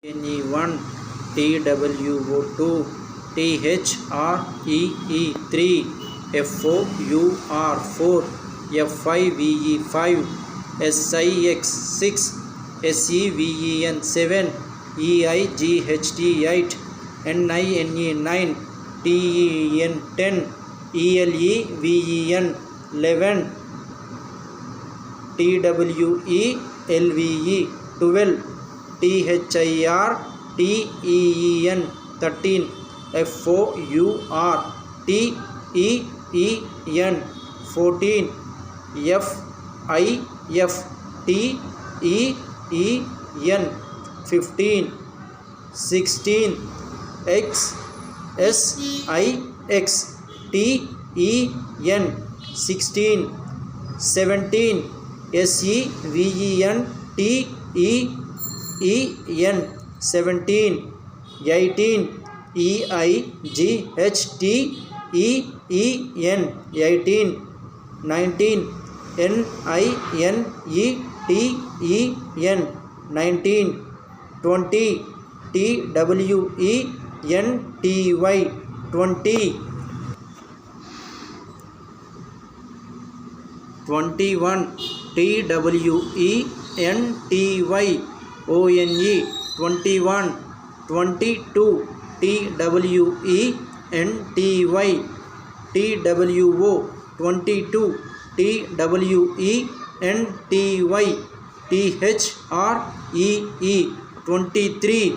Ne1 TWO2 THREE3 FOUR4 F5VE5 SIX6 SEVEN7 EIGHT8 NINE9 TEN10 ELEVEN TWELVE 12 THIRTEN 13 FOURTEEN 14 FIFTEEN 15 16 SIXTEN 16 17 SEVENTEEN 17 18 EIGHTEEN 18 19 NINETEN 19 20 TWENTY 20 21 TWENTYONE 21 22 TWENTY TWO 22 TWENTY THREE 23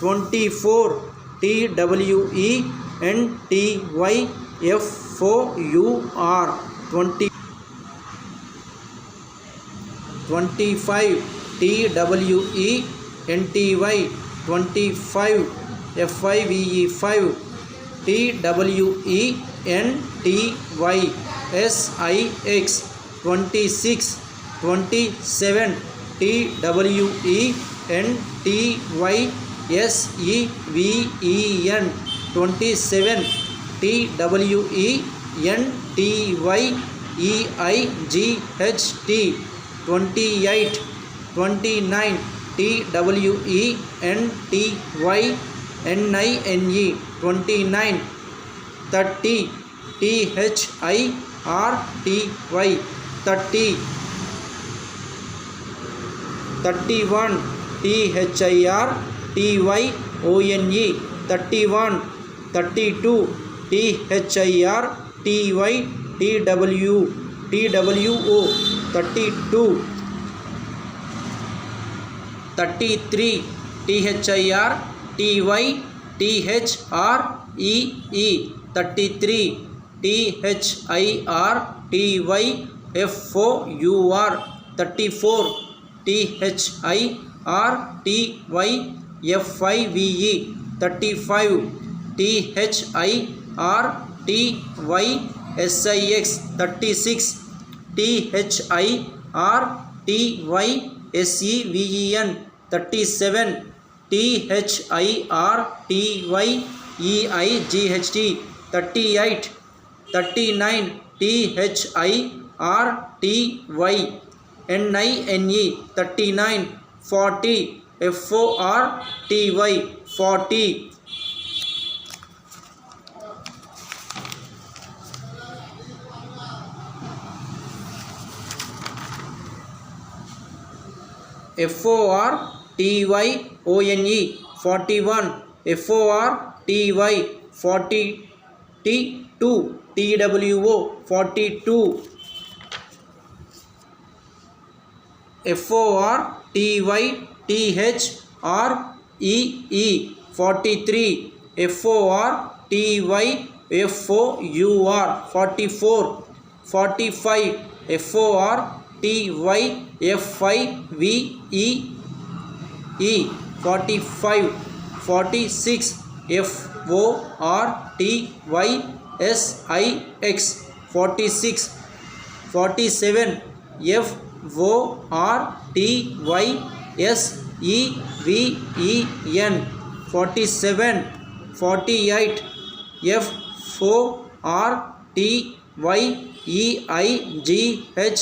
24 TWENTY FOUR 20 25 TWENTY 25 FIVE5 TWENTY SIX 26 27 TWENTY SEVEN 27 TWENTY EIGHT 28 29 TWENTY NINE 29 30 THIRTY 30 31 THIRTYONE 31 32 THIRTY TWO 32 33 THIRTY THREE 33 THIRTY FOUR 34 THIRTY FIVE 35 THIRTY SIX 36 THIRTY SEVEN 37 THIRTY EIGHT 38 39 THIRTY NINE 39 40 FORTY 40 FORTYONE 41 FORTY 42 TWO 42 FORTY THREE 43 FORTY FOUR 44 45 FORTY FIVE 45 46 FORTY SIX 46 47 FORTY SEVEN 47 48 FORTY EIGHT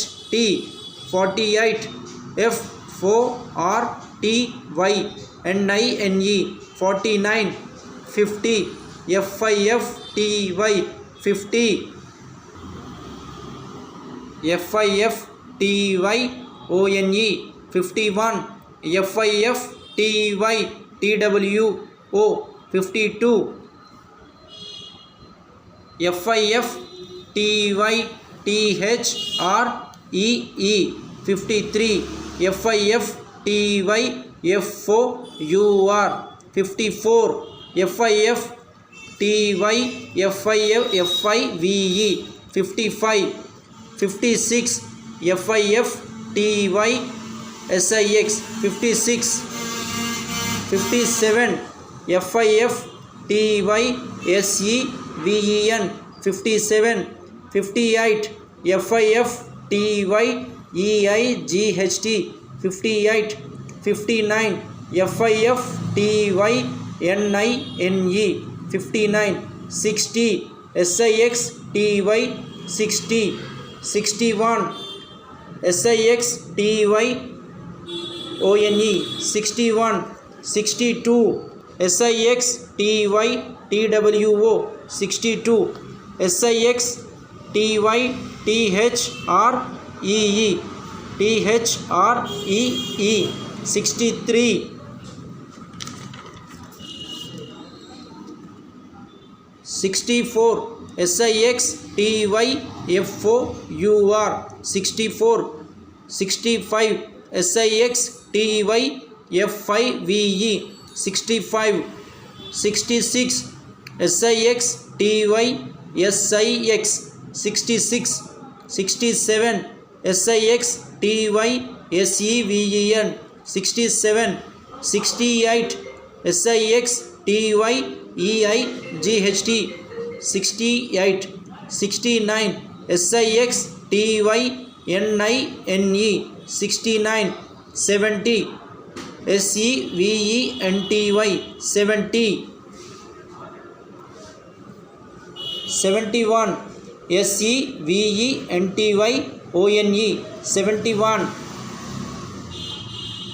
48 FORTY NINE 49 50 FIFTY 50 FIFTYONE 51 FIFTYTWO 52 FIFTYTHREE 53 FIFTYFOUR 54 FIFTYFIVE 55 56 FIFTYSIX 56 57 FIFTYSEVEN 57 58 FIFTYEIGHT 58 59 FIFTYNINE 59 60 SIXTY 60 61 SIXTYONE 61 62 SIXTYTWO 62 SIXTYTHREE THREE 63 64 SIXTYFOUR 64 65 SIXTYFIVE 65 66 SIXTYSIX 66 67 SIXTYSEVEN 67 68 SIXTYEIGHT 68 69 SIXTYNINE 69 70 SEVENTY 70 71 SEVENTYONE 71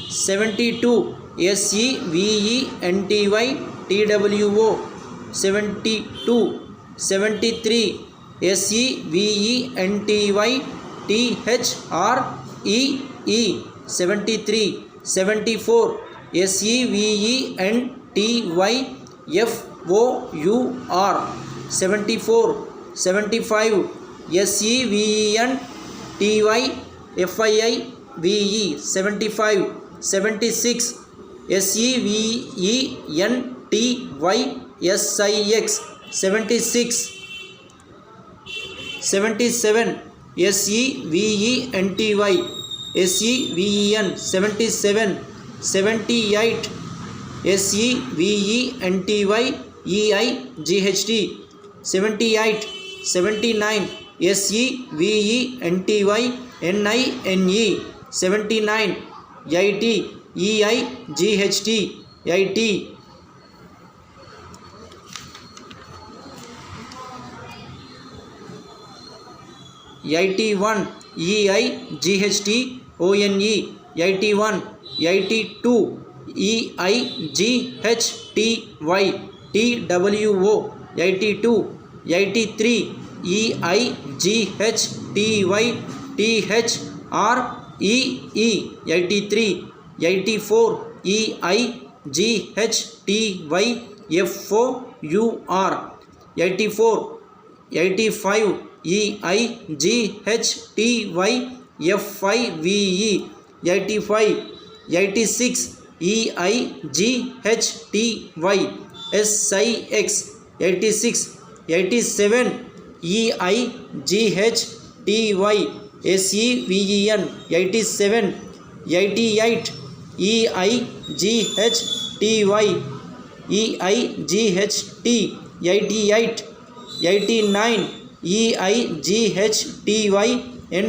72 SEVENTYTWO 72 73 SEVENTYTHREE 73 74 SEVENTYFOUR 74 75 SEVENTYFIVE 75 76 SEVENTYSIX 76 77 SEVENTY SEVEN 77 78 SEVENTYEIGHT 78 79 SEVENTYNINE 79 80 EIGHT 80 81 EIGHT ONE 81 82 EIGHTY TWO 82 83 EIGHTY THREE 83 84 EIGHTY FOUR 84 85 EIGHTY FIVE 85 86 EIGHTY SIX 86 87 EIGHTY SEVEN 87 88 EIGHTY EIGHT 88 89 EIGHTY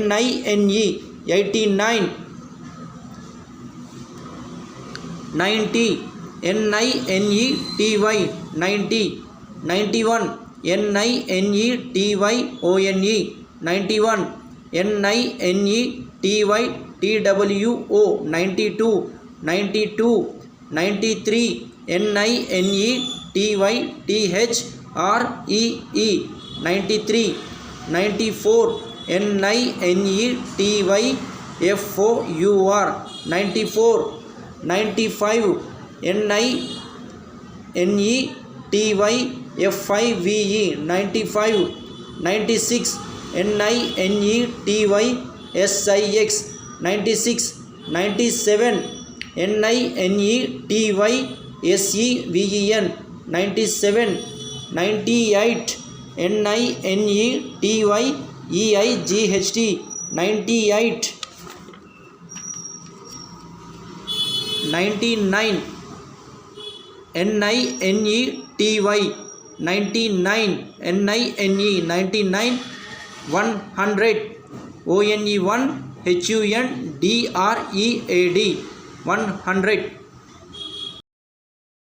NINE 89 90 NINETY 90 91 NINETY ONE 91 NINETY TWO 92 92 93 NINETYTHREE 93 94 NINETYFOUR 94 95 NINETYFIVE 95 96 NINETYSIX 96 97 NINETYSEVEN 97 98 NINETYEIGHT 98 99 NINETY 99 NINE 99 100 ONE 1 HUNDREAD 100